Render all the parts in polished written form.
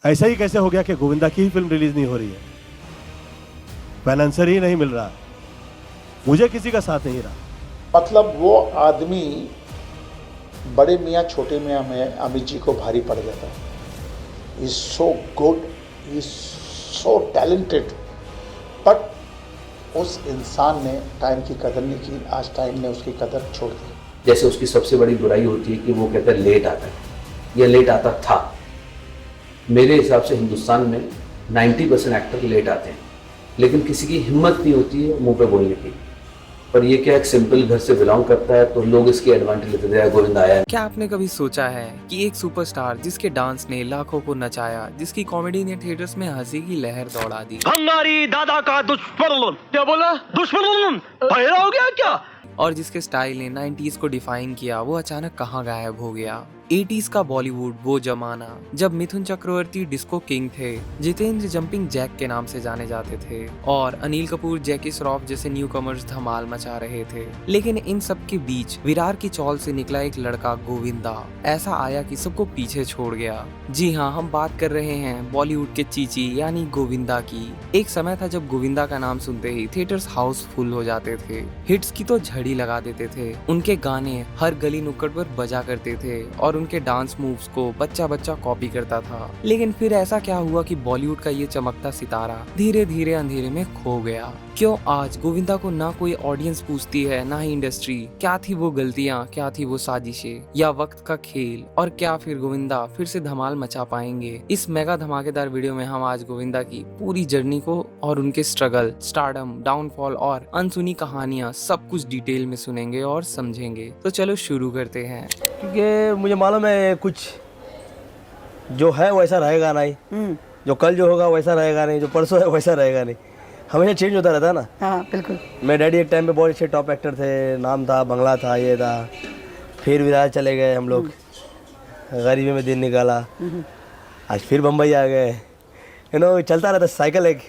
ऐसा ही कैसे हो गया कि गोविंदा की ही फिल्म रिलीज नहीं हो रही है, फाइनेंसर ही नहीं मिल रहा, मुझे किसी का साथ नहीं रहा। मतलब वो आदमी बड़े मियाँ छोटे मियाँ में अमित जी को भारी पड़ गया था। Is so good, is so talented, but उस इंसान ने टाइम की कदर नहीं की। आज टाइम ने उसकी कदर छोड़ दी। जैसे उसकी सबसे बड़ी बुराई होती है कि वो कहता है लेट आता है या लेट आता था। मेरे हिसाब से हिंदुस्तान में 90% एक्टर लेट आते हैं, लेकिन किसी की हिम्मत नहीं होती है मुंह पे बोलने की। पर ये क्या एक सिंपल घर से बिलोंग करता है तो लोग इसकी एडवांटेज लेते थे, गोविंदा आया। क्या आपने कभी सोचा है कि एक सुपरस्टार जिसके डांस ने लाखों को नचाया, जिसकी कॉमेडी ने थिएटर्स में हंसी की लहर दौड़ा दी, हमारी दादा का दुश्मन, क्या बोला, दुश्मन पैदा हो गया क्या, और जिसके स्टाइल ने 90s को डिफाइन किया, वो अचानक कहाँ गायब हो गया। 80s का बॉलीवुड वो जमाना जब मिथुन चक्रवर्ती डिस्को किंग थे, जितेंद्र जंपिंग जैक के नाम से जाने जाते थे, और अनिल कपूर जैकी श्रॉफ जैसे न्यू कमर्स धमाल मचा रहे थे। लेकिन इन सब के बीच विरार की चौल से निकला एक लड़का गोविंदा ऐसा आया कि सबको पीछे छोड़ गया। जी हाँ, हम बात कर रहे हैं बॉलीवुड के चीची यानी गोविंदा की। एक समय था जब गोविंदा का नाम सुनते ही थिएटर्स हाउसफुल हो जाते थे, हिट्स की तो झड़ी लगा देते थे, उनके गाने हर गली नुक्कड़ पर बजा करते थे और उनके डांस मूव्स को बच्चा बच्चा कॉपी करता था। लेकिन फिर ऐसा क्या हुआ कि बॉलीवुड का ये चमकता सितारा धीरे धीरे अंधेरे में खो गया। क्यों आज गोविंदा को ना कोई ऑडियंस पूछती है, ना ही इंडस्ट्री? क्या थी वो गलतियां, क्या थी वो साजिशें, या वक्त का खेल? और क्या फिर गोविंदा फिर से धमाल मचा पाएंगे? इस मेगा धमाकेदार वीडियो में हम आज गोविंदा की पूरी जर्नी को और उनके स्ट्रगल, स्टारडम, डाउनफॉल और अनसुनी कहानियां सब कुछ डिटेल में सुनेंगे और समझेंगे। तो चलो शुरू करते हैं। क्योंकि मुझे मालूम है कुछ जो है वैसा रहेगा नहीं, जो कल जो होगा वैसा रहेगा नहीं, जो परसों है वैसा रहेगा नहीं, हमेशा चेंज होता रहता है ना। हाँ बिल्कुल। मेरे डैडी एक टाइम पे बहुत अच्छे टॉप एक्टर थे, नाम था, बंगला था, ये था। फिर विरार चले गए हम लोग, गरीबी में दिन निकाला, आज फिर बम्बई आ गए। चलता रहता साइकिल एक।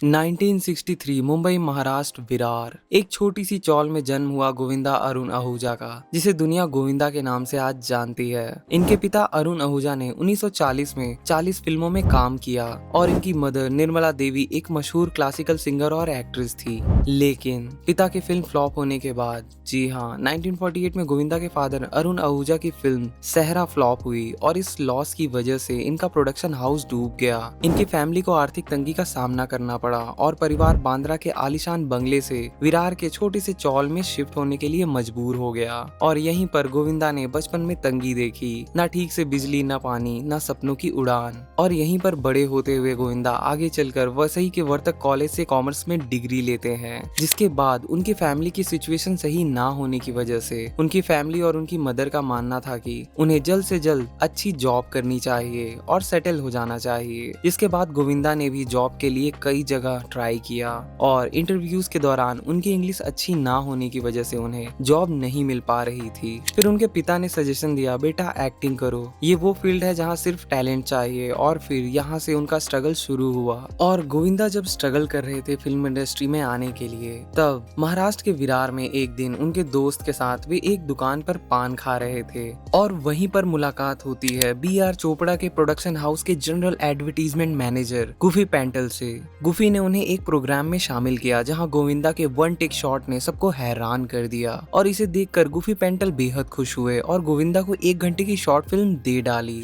1963 मुंबई महाराष्ट्र विरार एक छोटी सी चौल में जन्म हुआ गोविंदा अरुण आहूजा का, जिसे दुनिया गोविंदा के नाम से आज जानती है। इनके पिता अरुण आहूजा ने 1940 में 40 फिल्मों में काम किया और इनकी मदर निर्मला देवी एक मशहूर क्लासिकल सिंगर और एक्ट्रेस थी। लेकिन पिता की फिल्म फ्लॉप होने के बाद, जी हाँ, 1948 में गोविंदा के फादर अरुण आहूजा की फिल्म सहरा फ्लॉप हुई और इस लॉस की वजह से इनका प्रोडक्शन हाउस डूब गया। इनकी फैमिली को आर्थिक तंगी का सामना करना पड़ा और परिवार बांद्रा के आलीशान बंगले से विरार के छोटे से चौल में शिफ्ट होने के लिए मजबूर हो गया। और यहीं पर गोविंदा ने बचपन में तंगी देखी, ना ठीक से बिजली, ना पानी, ना सपनों की उड़ान। और यहीं पर बड़े होते हुए गोविंदा आगे चलकर वसई के वर्तक कॉलेज से कॉमर्स में डिग्री लेते हैं, जिसके बाद उनकी फैमिली की सिचुएशन सही ना होने की वजह से उनकी फैमिली और उनकी मदर का मानना था कि उन्हें जल्द से जल्द अच्छी जॉब करनी चाहिए और सेटल हो जाना चाहिए। जिसके बाद गोविंदा ने भी जॉब के लिए कई जगह ट्राई किया और इंटरव्यूज के दौरान उनकी इंग्लिश अच्छी ना होने की वजह से उन्हें जॉब नहीं मिल पा रही थी। फिर उनके पिता ने सजेशन दिया, बेटा एक्टिंग करो, ये वो फील्ड है जहाँ सिर्फ टैलेंट चाहिए। और फिर यहाँ से उनका स्ट्रगल शुरू हुआ। और गोविंदा जब स्ट्रगल कर रहे थे फिल्म इंडस्ट्री में आने के लिए, तब महाराष्ट्र के विरार में एक दिन उनके दोस्त के साथ वे एक दुकान पर पान खा रहे थे और वहीं पर मुलाकात होती है BR चोपड़ा के प्रोडक्शन हाउस के general advertisement manager goofy Paintal से। गुफी ने उन्हें एक प्रोग्राम में शामिल किया जहां गोविंदा के वन टेक शॉट ने सबको हैरान कर दिया और इसे देखकर गुफी पेंटल बेहद खुश हुए और गोविंदा को 1 घंटे की शॉर्ट फिल्म दे डाली।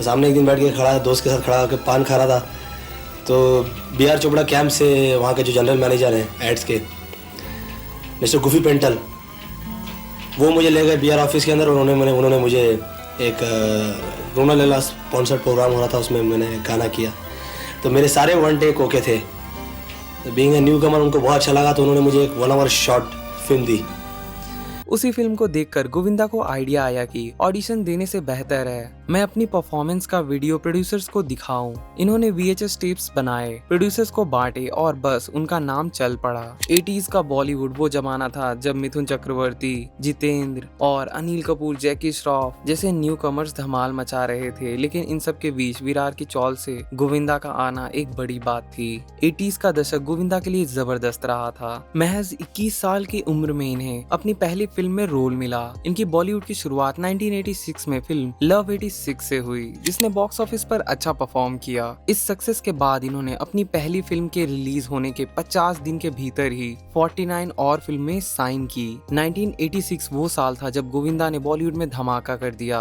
सामने एक दिन बैठ के खड़ा, दोस्त के साथ खड़ा होकर पान खा रहा था, तो BR चोपड़ा कैंप से वहाँ के जो जनरल मैनेजर हैं एड्स के, मिस्टर गुफी पेंटल, वो मुझे ले गए BR ऑफिस के अंदर और उन्होंने मुझे एक रोना लैला स्पॉन्सर्ड प्रोग्राम हो रहा था, उसमें मैंने गाना किया। तो मेरे सारे वन टेक ओके थे। बीइंग ए न्यू कमर उनको बहुत अच्छा लगा, तो उन्होंने मुझे एक 1 आवर शॉर्ट फिल्म दी। उसी फिल्म को देखकर गोविंदा को आइडिया आया कि ऑडिशन देने से बेहतर है मैं अपनी परफॉर्मेंस का वीडियो प्रोड्यूसर्स को दिखाऊं। इन्होंने VHS टेप्स बनाए, प्रोड्यूसर्स को बांटे और बस उनका नाम चल पड़ा। 80s का बॉलीवुड वो जमाना था जब मिथुन चक्रवर्ती, जितेंद्र और अनिल कपूर, जैकी श्रॉफ जैसे न्यू कमर्स धमाल मचा रहे थे। लेकिन इन सब के बीच विरार की चौल से गोविंदा का आना एक बड़ी बात थी। 80s का दशक गोविंदा के लिए जबरदस्त रहा था। महज 21 साल की उम्र में इन्हें अपनी पहली फिल्म में रोल मिला। इनकी बॉलीवुड की शुरुआत 1986 में फिल्म लव 86 86 से हुई, जिसने बॉक्स ऑफिस पर अच्छा परफॉर्म किया। इस सक्सेस के बाद इन्होंने अपनी पहली फिल्म के रिलीज होने के 50 दिन के भीतर ही 49 और फिल्में साइन की। 1986 वो साल था जब गोविंदा ने बॉलीवुड में धमाका कर दिया।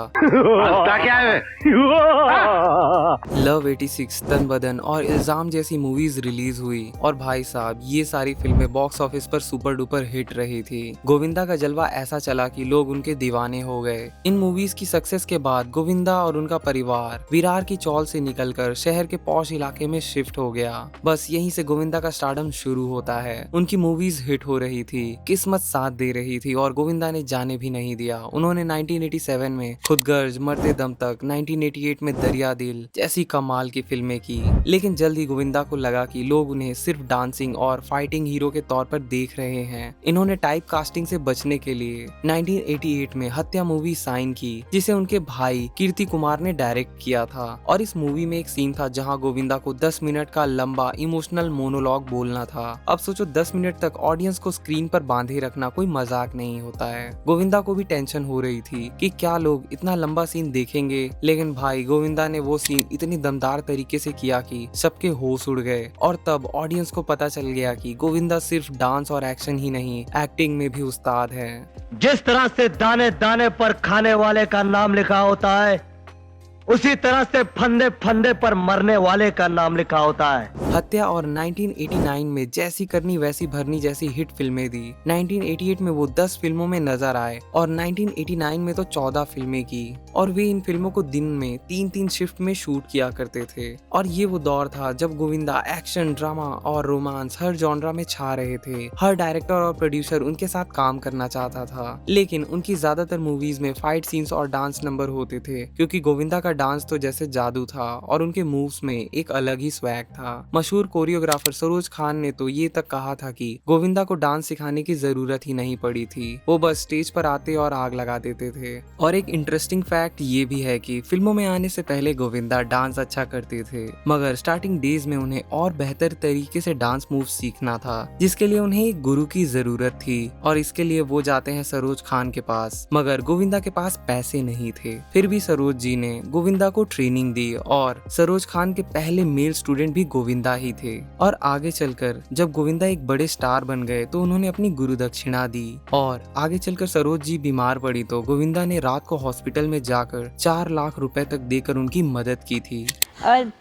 लव 86, तन बदन और इल्जाम जैसी मूवीज रिलीज हुई और भाई साहब ये सारी फिल्में बॉक्स ऑफिस पर सुपर डुपर हिट रही थी। गोविंदा का जलवा ऐसा चला कि लोग उनके दीवाने हो गए। इन मूवीज की सक्सेस के बाद गोविंदा और उनका परिवार विरार की चौल से निकलकर शहर के पॉश इलाके में शिफ्ट हो गया। बस यहीं से गोविंदा का स्टारडम शुरू होता है। उनकी मूवीज हिट हो रही थी, किस्मत साथ दे रही थी और गोविंदा ने जाने भी नहीं दिया। उन्होंने 1987 में खुदगर्ज, मरते दम तक, 1988 में दरिया दिल जैसी कमाल की फिल्में की। लेकिन जल्द ही गोविंदा को लगा कि लोग उन्हें सिर्फ डांसिंग और फाइटिंग हीरो के तौर पर देख रहे हैं। इन्होंने टाइप कास्टिंग से बचने के लिए 1988 में हत्या मूवी साइन की, जिसे उनके भाई कीर्ति कुमार ने डायरेक्ट किया था। और इस मूवी में एक सीन था जहां गोविंदा को 10 मिनट का लंबा इमोशनल मोनोलॉग बोलना था। अब सोचो 10 मिनट तक ऑडियंस को स्क्रीन पर बांधे रखना कोई मजाक नहीं होता है। गोविंदा को भी टेंशन हो रही थी कि क्या लोग इतना लंबा सीन देखेंगे, लेकिन भाई गोविंदा ने वो सीन इतनी दमदार तरीके से किया कि सबके होश उड़ गए। और तब ऑडियंस को पता चल गया कि गोविंदा सिर्फ डांस और एक्शन ही नहीं, एक्टिंग में भी उस्ताद है। जिस तरह से दाने दाने पर खाने वाले का नाम लिखा होता है, उसी तरह से फंदे फंदे पर मरने वाले का नाम लिखा होता है। हत्या और 1989 में जैसी करनी वैसी भरनी जैसी हिट फिल्में दी। 1988 में वो 10 फिल्मों में नजर आए और 1989 में तो 14 फिल्में की। और वे इन फिल्मों को दिन में 3-3 शिफ्ट में शूट किया करते थे। और ये वो दौर था जब गोविंदा एक्शन, ड्रामा और रोमांस हर जॉनरा में छा रहे थे। हर डायरेक्टर और प्रोड्यूसर उनके साथ काम करना चाहता था। लेकिन उनकी ज्यादातर मूवीज में फाइट सीन्स और डांस नंबर होते थे, क्योंकि गोविंदा का डांस तो जैसे जादू था और उनके मूव्स में एक अलग ही स्वैग था। मशहूर कोरियोग्राफर सरोज खान ने तो ये तक कहा था कि गोविंदा को डांस सिखाने की जरूरत ही नहीं पड़ी थी, वो बस स्टेज पर आते और आग लगा देते थे। और एक इंटरेस्टिंग फैक्ट ये भी है कि फिल्मों में आने से पहले गोविंदा डांस अच्छा करते थे, मगर स्टार्टिंग डेज में उन्हें और बेहतर तरीके से डांस मूव सीखना था, जिसके लिए उन्हें एक गुरु की जरूरत थी। और इसके लिए वो जाते हैं सरोज खान के पास, मगर गोविंदा के पास पैसे नहीं थे। फिर भी सरोज जी ने गोविंदा को ट्रेनिंग दी और सरोज खान के पहले मेल स्टूडेंट भी गोविंदा ही थे। और आगे चलकर जब गोविंदा एक बड़े स्टार बन गए तो उन्होंने अपनी गुरु दक्षिणा दी। और आगे चलकर सरोज जी बीमार पड़ी तो गोविंदा ने रात को हॉस्पिटल में जाकर 4 लाख रुपए तक देकर उनकी मदद की थी।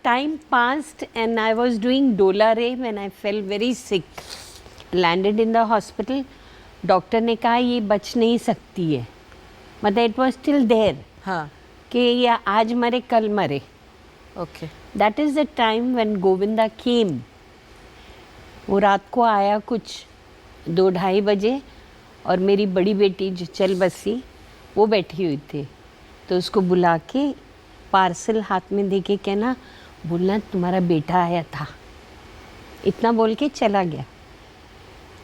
Time passed and I was doing Dola Ray when I fell very sick. Landed in the hospital. Doctor ने कहा ये बच नहीं सकती है, मतलब इट वॉज स्टिल देयर। हाँ, कि ये आज मरे कल मरे। Okay. That is the time when Govinda came. वो रात को आया कुछ 2-2:30 बजे और मेरी बड़ी बेटी जो चल बसी वो बैठी हुई थी, तो उसको बुला के पार्सल हाथ में दे के कहना, बोलना तुम्हारा बेटा आया था, इतना बोल के चला गया।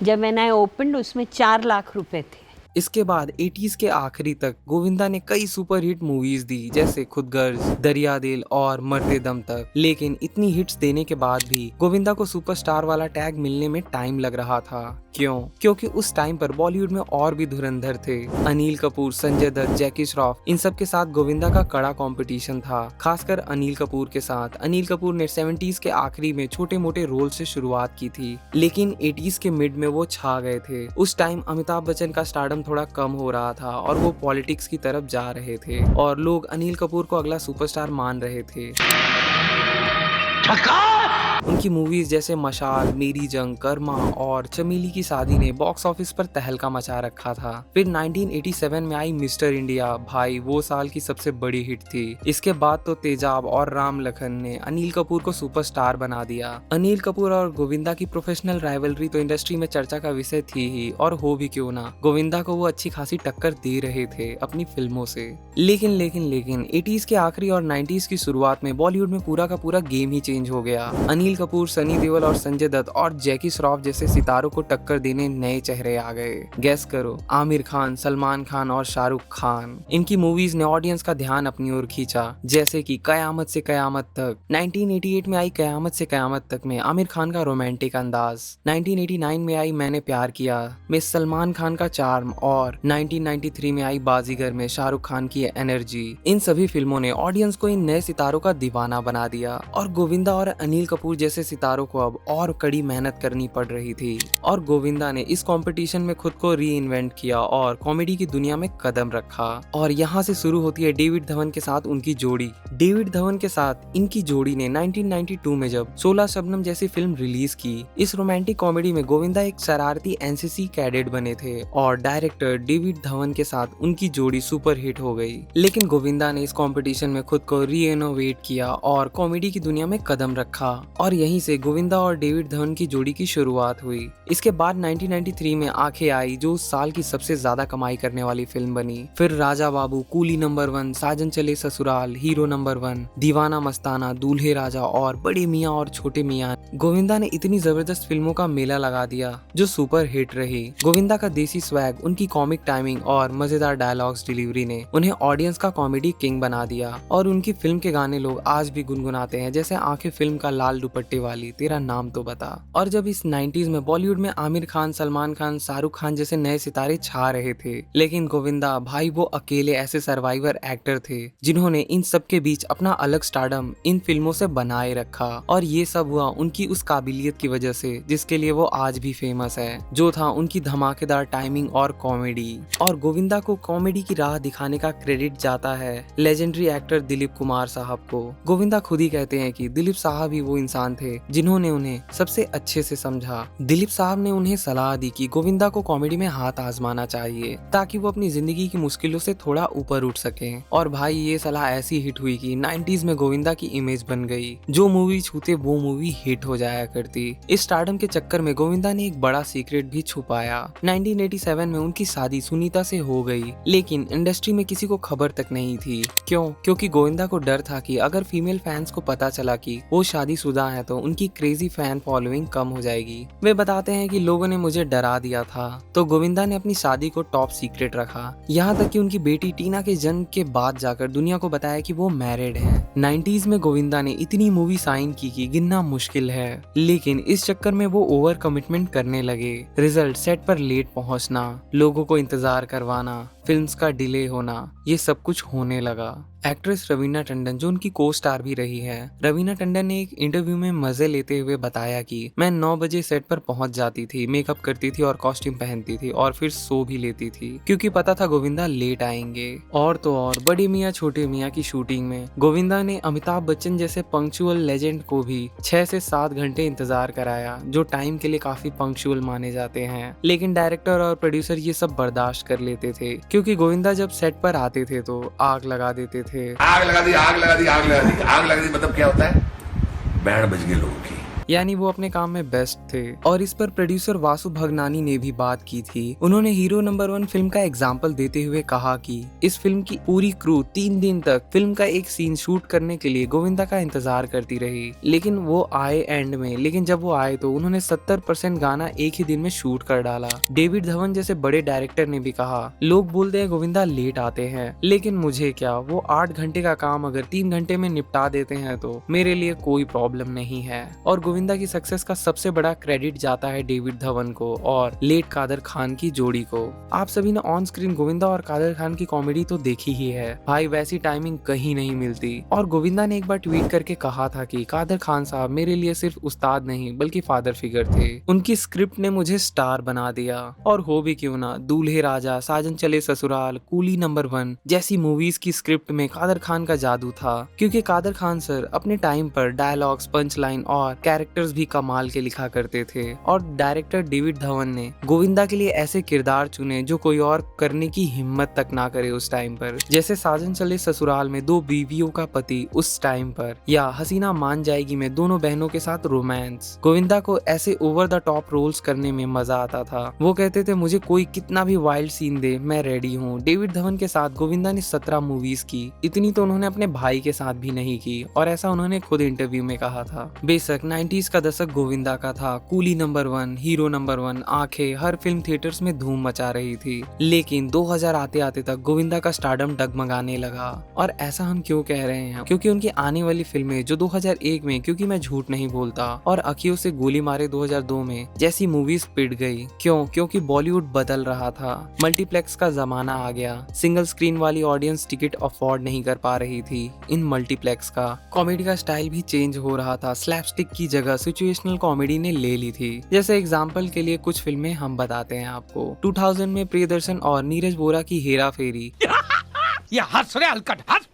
जब मैंने ओपन उसमें 4 लाख रुपए थे। इसके बाद 80s के आखिरी तक गोविंदा ने कई सुपरहिट मूवीज दी, जैसे खुदगर्ज, दरिया दिल और मरते दम तक। लेकिन इतनी हिट्स देने के बाद भी गोविंदा को सुपरस्टार वाला टैग मिलने में टाइम लग रहा था। क्यों? क्योंकि उस टाइम पर बॉलीवुड में और भी धुरंधर थे। अनिल कपूर, संजय दत्त, जैकी श्रॉफ, इन सब के साथ गोविंदा का कड़ा कंपटीशन था, खासकर अनिल कपूर के साथ। अनिल कपूर ने 70s के आखिरी में छोटे मोटे रोल से शुरुआत की थी, लेकिन 80s के मिड में वो छा गए थे। उस टाइम अमिताभ बच्चन का स्टारडम थोड़ा कम हो रहा था और वो पॉलिटिक्स की तरफ जा रहे थे और लोग अनिल कपूर को अगला सुपरस्टार मान रहे थे। उनकी मूवीज जैसे मशाल, मेरी जंग, कर्मा और चमेली की शादी ने बॉक्स ऑफिस पर तहलका मचा रखा था। फिर 1987 में आई मिस्टर इंडिया, भाई वो साल की सबसे बड़ी हिट थी। इसके बाद तो तेजाब और राम लखन ने अनिल कपूर को सुपरस्टार बना दिया। अनिल कपूर और गोविंदा की प्रोफेशनल राइवलरी तो इंडस्ट्री में चर्चा का विषय थी ही, और हो भी क्यों ना, गोविंदा को वो अच्छी खासी टक्कर दे रहे थे अपनी फिल्मों से। लेकिन 80s के आखिरी और 90s की शुरुआत में बॉलीवुड में पूरा का पूरा गेम ही चेंज हो गया। अनिल अनिल कपूर, सनी देओल और संजय दत्त और जैकी श्रॉफ जैसे सितारों को टक्कर देने नए चेहरे आ गए। गेस करो, आमिर खान, सलमान खान और शाहरुख खान। इनकी मूवीज ने ऑडियंस का ध्यान अपनी ओर खींचा, जैसे कि कयामत से कयामत तक। 1988 में आई कयामत से कयामत तक में आमिर खान का रोमांटिक अंदाज, 1989 में आई मैंने प्यार किया में सलमान खान का चार्म और 1993 में आई बाजीगर में शाहरुख खान की एनर्जी। इन सभी फिल्मों ने ऑडियंस को इन नए सितारों का दीवाना बना दिया और गोविंदा और अनिल कपूर जैसे सितारों को अब और कड़ी मेहनत करनी पड़ रही थी। और गोविंदा ने इस कंपटीशन में खुद को री इन्वेंट किया और कॉमेडी की दुनिया में कदम रखा। और यहाँ से शुरू होती है डेविड धवन के साथ उनकी जोड़ी। डेविड धवन के साथ इनकी जोड़ी ने 1992 में जब 16 शबनम जैसी फिल्म रिलीज की। इस रोमांटिक कॉमेडी में गोविंदा एक शरारती एनसीसी कैडेट बने थे और डायरेक्टर डेविड धवन के साथ उनकी जोड़ी सुपर हिट हो गई। लेकिन गोविंदा ने इस कंपटीशन में खुद को रीइनोवेट किया और कॉमेडी की दुनिया में कदम रखा और यहीं से गोविंदा और डेविड धवन की जोड़ी की शुरुआत हुई। इसके बाद 1993 में आंखें आई, जो उस साल की सबसे ज्यादा कमाई करने वाली फिल्म बनी। फिर राजा बाबू, कूली नंबर 1, साजन चले ससुराल, हीरो नंबर 1, दीवाना मस्ताना, दूल्हे राजा और बड़े मियाँ और छोटे मियाँ। गोविंदा ने इतनी जबरदस्त फिल्मों का मेला लगा दिया जो सुपर हिट रही। गोविंदा का देसी स्वैग, उनकी कॉमिक टाइमिंग और मजेदार डायलॉग्स डिलीवरी ने उन्हें ऑडियंस का कॉमेडी किंग बना दिया। और उनकी फिल्म के गाने लोग आज भी गुनगुनाते हैं, जैसे आंखें फिल्म का लाल दुपट्टे वाली, तेरा नाम तो बता। और जब इस 90s में बॉलीवुड में आमिर खान, सलमान खान, शाहरुख खान जैसे नए सितारे छा रहे थे, लेकिन गोविंदा भाई वो अकेले ऐसे सर्वाइवर एक्टर थे जिन्होंने इन सब के बीच अपना अलग स्टारडम इन फिल्मों से बनाए रखा। और ये सब हुआ उनकी उस काबिलियत की वजह से जिसके लिए वो आज भी फेमस है, जो था उनकी धमाकेदार टाइमिंग और कॉमेडी। और गोविंदा को कॉमेडी की राह दिखाने का क्रेडिट जाता है लेजेंडरी एक्टर दिलीप कुमार साहब को। गोविंदा खुद ही कहते हैं कि दिलीप साहब ही वो इंसान थे जिन्होंने उन्हें सबसे अच्छे से समझा। दिलीप साहब ने उन्हें सलाह दी कि गोविंदा को कॉमेडी में हाथ आजमाना चाहिए ताकि वो अपनी जिंदगी की मुश्किलों से थोड़ा ऊपर उठ सके। और भाई ये सलाह ऐसी हिट हुई कि 90s में गोविंदा की इमेज बन गई, जो मूवी छूते वो मूवी हिट हो जाया करती। इस स्टारडम के चक्कर में गोविंदा ने एक बड़ा सीक्रेट भी छुपाया। 1987 में उनकी शादी सुनीता से हो गई, लेकिन इंडस्ट्री में किसी को खबर तक नहीं थी। क्योंकि गोविंदा को डर था कि अगर फीमेल फैंस को पता चला कि वो शादीशुदा है तो उनकी क्रेजी फैन फॉलोइंग कम हो जाएगी। वे बताते हैं कि लोगों ने मुझे डरा दिया था, तो गोविंदा ने अपनी शादी को टॉप सीक्रेट रखा, यहाँ तक कि उनकी बेटी टीना के जन्म के बाद जाकर दुनिया को बताया कि वो मैरिड है। 90s में गोविंदा ने इतनी मूवी साइन की कि गिनना मुश्किल है, लेकिन इस चक्कर में वो ओवर कमिटमेंट करने लगे। रिजल्ट, सेट पर लेट पहुंचना, लोगों को इंतजार करवाना, फिल्म्स का डिले होना, ये सब कुछ होने लगा। एक्ट्रेस रवीना टंडन, जो उनकी को स्टार भी रही है, रवीना टंडन ने एक इंटरव्यू में मजे लेते हुए बताया कि मैं 9 बजे सेट पर पहुंच जाती थी, मेकअप करती थी और कॉस्ट्यूम पहनती थी और फिर सो भी लेती थी क्योंकि पता था गोविंदा लेट आएंगे। और तो और बड़े मियाँ छोटे मियाँ की शूटिंग में गोविंदा ने अमिताभ बच्चन जैसे पंक्चुअल लेजेंड को भी 6 से 7 घंटे इंतजार कराया, जो टाइम के लिए काफी पंक्चुअल माने जाते हैं। लेकिन डायरेक्टर और प्रोड्यूसर ये सब बर्दाश्त कर लेते थे, क्योंकि गोविंदा जब सेट पर आते थे तो आग लगा देते थे। आग लगा दी, आग लगा दी, आग लगा दी। आग लगा दी मतलब क्या होता है? बैंड बज गए लोगों की। यानी वो अपने काम में बेस्ट थे। और इस पर प्रोड्यूसर वासु भगनानी ने भी बात की थी। उन्होंने हीरो नंबर 1 फिल्म का एग्जाम्पल देते हुए कहा कि इस फिल्म की पूरी क्रू 3 दिन तक फिल्म का एक सीन शूट करने के लिए गोविंदा का इंतजार करती रही, लेकिन वो आए एंड में। लेकिन जब वो आए तो उन्होंने 70% गाना एक ही दिन में शूट कर डाला। डेविड धवन जैसे बड़े डायरेक्टर ने भी कहा, लोग बोलते हैं गोविंदा लेट आते हैं, लेकिन मुझे क्या, वो 8 घंटे का काम अगर 3 घंटे में निपटा देते हैं तो मेरे लिए कोई प्रॉब्लम नहीं है। और गोविंदा की सक्सेस का सबसे बड़ा क्रेडिट जाता है डेविड धवन को और लेट कादर खान की जोड़ी को। आप सभी ने ऑन स्क्रीन गोविंदा और कादर खान की कॉमेडी तो देखी ही है भाई, वैसी टाइमिंग कहीं नहीं मिलती। और गोविंदा ने एक बार ट्वीट करके कहा था कि कादर खान साहब मेरे लिए सिर्फ उस्ताद नहीं बल्कि फादर फिगर थे, उनकी स्क्रिप्ट ने मुझे स्टार बना दिया। और हो भी क्यों ना, दूल्हे राजा, साजन चले ससुराल, कूली नंबर 1 जैसी मूवीज की स्क्रिप्ट में कादर खान का जादू था, क्योंकि कादर खान सर अपने टाइम पर डायलॉग्स, पंच लाइन और कैरेक्टर्स भी कमाल के लिखा करते थे। और डायरेक्टर डेविड धवन ने गोविंदा के लिए ऐसे किरदार चुने जो कोई और करने की हिम्मत तक ना करे उस टाइम पर, जैसे साजन चले ससुराल में 2 बीवियों का पति उस टाइम पर, या हसीना मान जाएगी में दोनों बहनों के साथ रोमांस। गोविंदा को ऐसे ओवर द टॉप रोल्स करने में मजा आता था। वो कहते थे मुझे कोई कितना भी वाइल्ड सीन दे मैं रेडी हूँ। डेविड धवन के साथ गोविंदा ने 17 मूवीज की, इतनी तो उन्होंने अपने भाई के साथ भी नहीं की, और ऐसा उन्होंने खुद इंटरव्यू में कहा था। बेशक 90s का दशक गोविंदा का था। कूली नंबर 1, हीरो नंबर 1, आंखें, हर फिल्म थिएटर्स में धूम मचा रही थी। लेकिन 2000 आते आते तक गोविंदा का स्टारडम डगमगाने लगा। और ऐसा हम क्यों कह रहे हैं? क्योंकि उनकी आने वाली फिल्में जो 2001 में क्योंकि मैं झूठ नहीं बोलता और अखियों से गोली मारे 2002 में जैसी मूवीज पिट गई। क्यों? क्योंकि बॉलीवुड बदल रहा था, मल्टीप्लेक्स का जमाना आ गया। सिंगल स्क्रीन वाली ऑडियंस टिकट अफोर्ड नहीं कर पा रही थी इन मल्टीप्लेक्स का। कॉमेडी का स्टाइल भी चेंज हो रहा था, स्लैपस्टिक की जगह सिचुएशनल कॉमेडी ने ले ली थी। जैसे एग्जांपल के लिए कुछ फिल्में हम बताते हैं आपको। 2000 में प्रियदर्शन और नीरज बोरा की हेरा फेरी, ये हंस रहे हलकट हंस।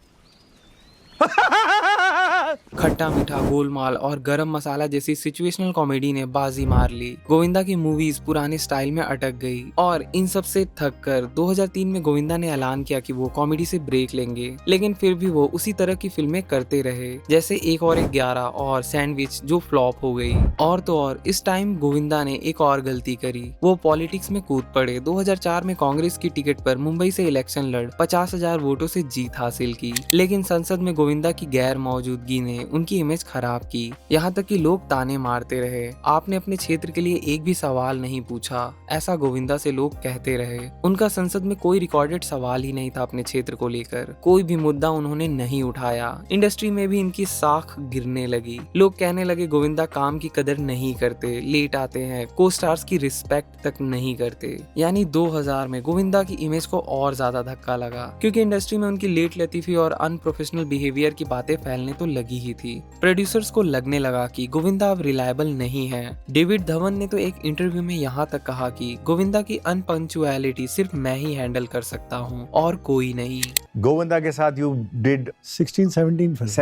खट्टा मीठा, गोलमाल और गरम मसाला जैसी सिचुएशनल कॉमेडी ने बाजी मार ली। गोविंदा की मूवीज पुराने स्टाइल में अटक गई और इन सब से थक कर 2003 में गोविंदा ने ऐलान किया कि वो कॉमेडी से ब्रेक लेंगे। लेकिन फिर भी वो उसी तरह की फिल्में करते रहे, जैसे 1 और 11 और सैंडविच, जो फ्लॉप हो गई। और तो और इस टाइम गोविंदा ने एक और गलती करी, वो पॉलिटिक्स में कूद पड़े। 2004 में कांग्रेस की टिकट पर मुंबई से इलेक्शन लड़ 50,000 वोटों से जीत हासिल की। लेकिन संसद में गोविंदा की गैर मौजूदगी ने उनकी इमेज खराब की। यहाँ तक कि लोग ताने मारते रहे, आपने अपने क्षेत्र के लिए एक भी सवाल नहीं पूछा, ऐसा गोविंदा से लोग कहते रहे। उनका संसद में कोई रिकॉर्डेड सवाल ही नहीं था अपने क्षेत्र को लेकर, कोई भी मुद्दा उन्होंने नहीं उठाया। इंडस्ट्री में भी इनकी साख गिरने लगी। लोग कहने लगे गोविंदा काम की कदर नहीं करते, लेट आते हैं, को स्टार्स की रिस्पेक्ट तक नहीं करते। यानी 2000 में गोविंदा की इमेज को और ज्यादा धक्का लगा, क्योंकि इंडस्ट्री में उनकी लेट लतीफी और अनप्रोफेशनल बिहेवियर की बातें फैलने तो लगी ही थी। प्रोड्यूसर्स को लगने लगा कि गोविंदा अब रिलायबल नहीं है। डेविड धवन ने तो एक इंटरव्यू में यहाँ तक कहा कि गोविंदा की अनपंक्चुअलिटी सिर्फ मैं ही हैंडल कर सकता हूँ और कोई नहीं। गोविंदा के साथ you did 16-17 films.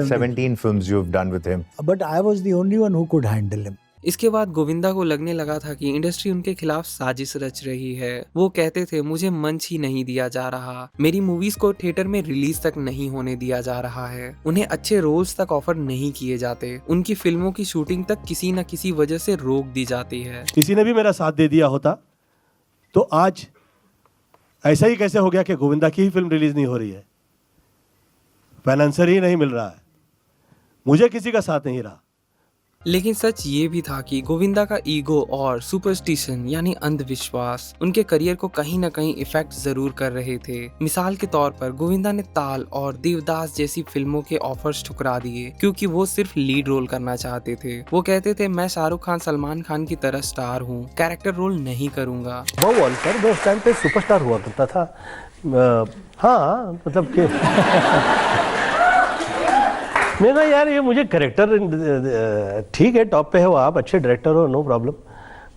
17 films you've done with him. But I was the only one who could handle him. इसके बाद गोविंदा को लगने लगा था कि इंडस्ट्री उनके खिलाफ साजिश रच रही है। वो कहते थे मुझे मंच ही नहीं दिया जा रहा, मेरी मूवीज को थिएटर में रिलीज तक नहीं होने दिया जा रहा है, उन्हें अच्छे रोल्स तक ऑफर नहीं किए जाते, उनकी फिल्मों की शूटिंग तक किसी न किसी वजह से रोक दी जाती है। किसी ने भी मेरा साथ दे दिया होता तो आज ऐसा ही कैसे हो गया कि गोविंदा की ही फिल्म रिलीज नहीं हो रही है, फाइनेंसर ही नहीं मिल रहा है, मुझे किसी का साथ नहीं रहा। लेकिन सच ये भी था कि गोविंदा का ईगो और सुपरस्टिशन यानी अंधविश्वास उनके करियर को कहीं न कहीं इफेक्ट जरूर कर रहे थे। मिसाल के तौर पर गोविंदा ने ताल और देवदास जैसी फिल्मों के ऑफर्स ठुकरा दिए क्योंकि वो सिर्फ लीड रोल करना चाहते थे। वो कहते थे मैं शाहरुख खान, सलमान खान की तरह स्टार हूँ, कैरेक्टर रोल नहीं करूँगा। वो सर वो उस टाइम पे सुपरस्टार हुआ करता था। हाँ मतलब कि मैं ना यार ये मुझे करेक्टर ठीक है, टॉप पे है वो, आप अच्छे डायरेक्टर हो, नो प्रॉब्लम,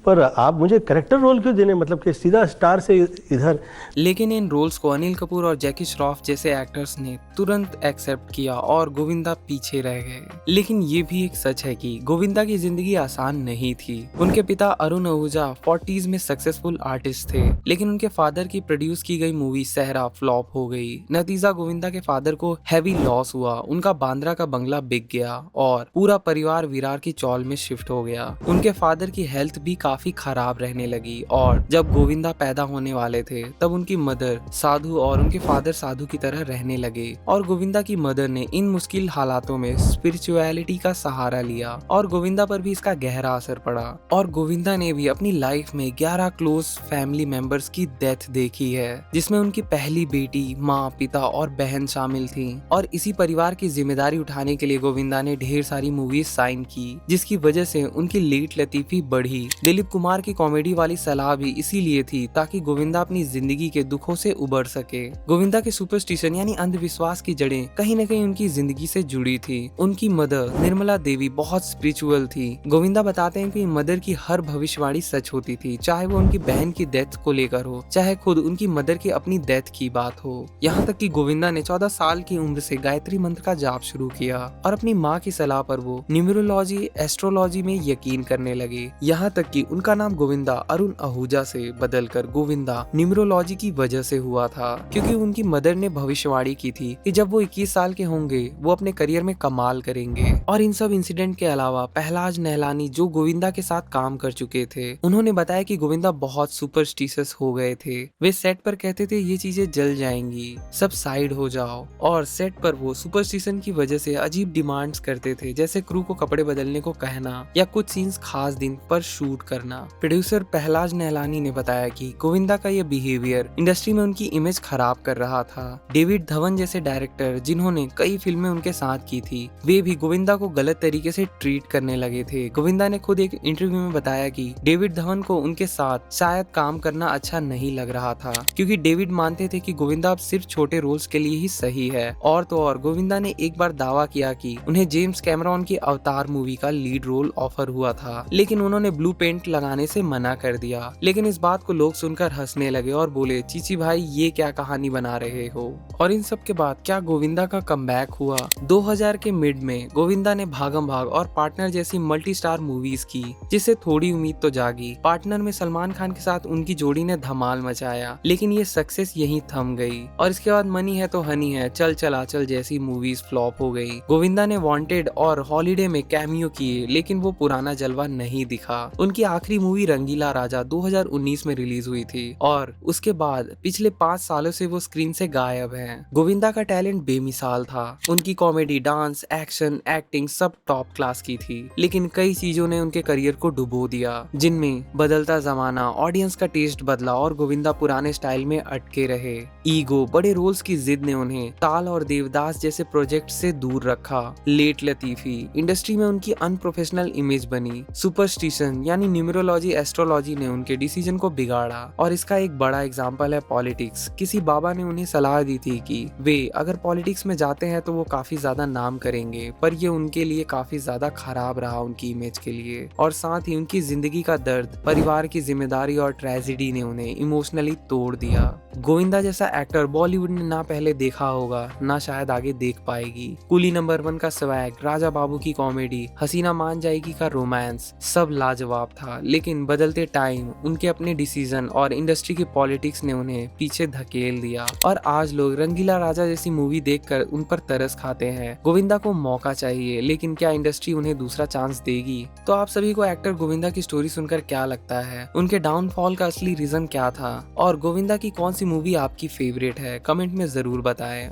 पर आप मुझे करेक्टर रोल क्यों देने, मतलब कि सीधा स्टार से इधर। लेकिन इन रोल्स को अनिल कपूर और जैकी श्रॉफ जैसे एक्टर्स ने तुरंत एक्सेप्ट किया और गोविंदा पीछे रह गए। लेकिन ये भी एक सच है कि गोविंदा की जिंदगी आसान नहीं थी। उनके पिता अरुण आहूजा 40s में सक्सेसफुल आर्टिस्ट थे, लेकिन उनके फादर की प्रोड्यूस की गई मूवी सहरा फ्लॉप हो गई। नतीजा गोविंदा के फादर को हैवी लॉस हुआ, उनका बांद्रा का बंगला बिक गया और पूरा परिवार विरार की चौल में शिफ्ट हो गया। उनके फादर की हेल्थ भी काफी खराब रहने लगी और जब गोविंदा पैदा होने वाले थे तब उनकी मदर साधु और उनके फादर साधु की तरह रहने लगे और गोविंदा की मदर ने इन मुश्किल हालातों में स्पिरिचुअलिटी का सहारा लिया और गोविंदा पर भी इसका गहरा असर पड़ा। और गोविंदा ने भी अपनी लाइफ में 11 क्लोज फैमिली मेंबर्स की डेथ देखी है, जिसमें उनकी पहली बेटी, माँ, पिता और बहन शामिल थी। और इसी परिवार की जिम्मेदारी उठाने के लिए गोविंदा ने ढेर सारी मूवीज साइन की, जिसकी वजह से उनकी लेट लतीफी बढ़ी। दिलीप कुमार की कॉमेडी वाली सलाह भी इसीलिए थी ताकि गोविंदा अपनी जिंदगी के दुखों से उबर सके। गोविंदा के सुपरस्टिशन यानी अंधविश्वास की जड़ें कहीं न कहीं उनकी जिंदगी से जुड़ी थी। उनकी मदर निर्मला देवी बहुत स्पिरिचुअल थी। गोविंदा बताते हैं कि मदर की हर भविष्यवाणी सच होती थी, चाहे वो उनकी बहन की डेथ को लेकर हो, चाहे खुद उनकी मदर की अपनी डेथ की बात हो। यहाँ तक कि गोविंदा ने 14 साल की उम्र से गायत्री मंत्र का जाप शुरू किया और अपनी माँ की सलाह पर वो न्यूमरोलॉजी, एस्ट्रोलॉजी में यकीन करने लगे। यहाँ तक कि उनका नाम गोविंदा अरुण आहूजा से बदलकर गोविंदा न्यूमरोलॉजी की वजह से हुआ था, क्योंकि उनकी मदर ने भविष्यवाणी की थी कि जब वो 21 साल के होंगे वो अपने करियर में कमाल करेंगे। और इन सब इंसिडेंट के अलावा पहलाज नहलानी जो गोविंदा के साथ काम कर चुके थे, उन्होंने बताया कि गोविंदा बहुत सुपरस्टिशियस हो गए थे। वे सेट पर कहते थे ये चीजें जल जाएंगी, सब साइड हो जाओ, और सेट पर वो सुपरस्टिशन की वजह से अजीब डिमांड्स करते थे, जैसे क्रू को कपड़े बदलने को कहना या कुछ सीन्स खास दिन पर शूट करना। प्रोड्यूसर पहलाज नहलानी ने बताया कि गोविंदा का ये बिहेवियर इंडस्ट्री में उनकी इमेज खराब कर रहा था। डेविड धवन जैसे डायरेक्टर जिन्होंने कई फिल्में उनके साथ की थी, वे भी गोविंदा को गलत तरीके से ट्रीट करने लगे थे। गोविंदा ने खुद एक इंटरव्यू में बताया कि डेविड धवन को उनके साथ शायद काम करना अच्छा नहीं लग रहा था, क्योंकि डेविड मानते थे कि गोविंदा अब सिर्फ छोटे रोल्स के लिए ही सही है। और तो और गोविंदा ने एक बार दावा किया कि उन्हें जेम्स कैमरॉन की अवतार मूवी का लीड रोल ऑफर हुआ था, लेकिन उन्होंने ब्लू पेंट लगाने से मना कर दिया। लेकिन इस बात को लोग सुनकर हंसने लगे और बोले, चीची भाई ये क्या कहानी बना रहे हो। और इन सब के बाद क्या गोविंदा का कमबैक हुआ। 2000 के मिड में गोविंदा ने भागम भाग और पार्टनर जैसी मल्टी स्टार मूवीज की, जिससे थोड़ी उम्मीद तो जागी। पार्टनर में सलमान खान के साथ उनकी जोड़ी ने धमाल मचाया, लेकिन ये सक्सेस यहीं थम गई। और इसके बाद मनी है तो हनी है, चल चला चल जैसी मूवीज फ्लॉप हो गई। गोविंदा ने वांटेड और हॉलीडे में कैमियो किए, लेकिन वो पुराना जलवा नहीं दिखा। उनकी आखिरी मूवी रंगीला राजा 2019 में रिलीज हुई थी और उसके बाद पिछले 5 सालों से वो स्क्रीन से गायब हैं। गोविंदा का टैलेंट बेमिसाल था। उनकी कॉमेडी, डांस, एक्शन, एक्टिंग सब टॉप क्लास की थी, लेकिन कई चीजों ने उनके करियर को डुबो दिया, जिनमें बदलता जमाना, ऑडियंस का टेस्ट बदला और गोविंदा पुराने स्टाइल में अटके रहे। ईगो, बड़े रोल्स की जिद ने उन्हें ताल और देवदास जैसे प्रोजेक्ट से दूर रखा। लेट लतीफी, इंडस्ट्री में उनकी अनप्रोफेशनल इमेज बनी। सुपरस्टिशन यानी न्यूमरोलॉजी, एस्ट्रोलॉजी ने उनके डिसीजन को बिगाड़ा। और इसका एक बड़ा एग्जाम्पल है पॉलिटिक्स। किसी बाबा ने उन्हें सलाह दी थी कि वे अगर पॉलिटिक्स में जाते हैं तो वो काफी ज्यादा नाम करेंगे, पर ये उनके लिए काफी ज्यादा खराब रहा उनकी इमेज के लिए। और साथ ही उनकी जिंदगी का दर्द, परिवार की जिम्मेदारी और ट्रेजेडी ने उन्हें इमोशनली तोड़ दिया। गोविंदा जैसा एक्टर बॉलीवुड ने ना पहले देखा होगा, ना शायद आगे देख पाएगी। कूली नंबर 1 का स्वैग, राजा बाबू की कॉमेडी, हसीना मान जाएगी का रोमांस, सब लाजवाब था। लेकिन बदलते टाइम, उनके अपने डिसीजन और इंडस्ट्री की पॉलिटिक्स ने उन्हें पीछे धकेल दिया। और आज लोग रंगीला राजा जैसी मूवी देखकर उन पर तरस खाते हैं। गोविंदा को मौका चाहिए, लेकिन क्या इंडस्ट्री उन्हें दूसरा चांस देगी? तो आप सभी को एक्टर गोविंदा की स्टोरी सुनकर क्या लगता है? उनके डाउनफॉल का असली रीजन क्या था? और गोविंदा की कौन सी मूवी आपकी फेवरेट है? कमेंट में जरूर बताएं।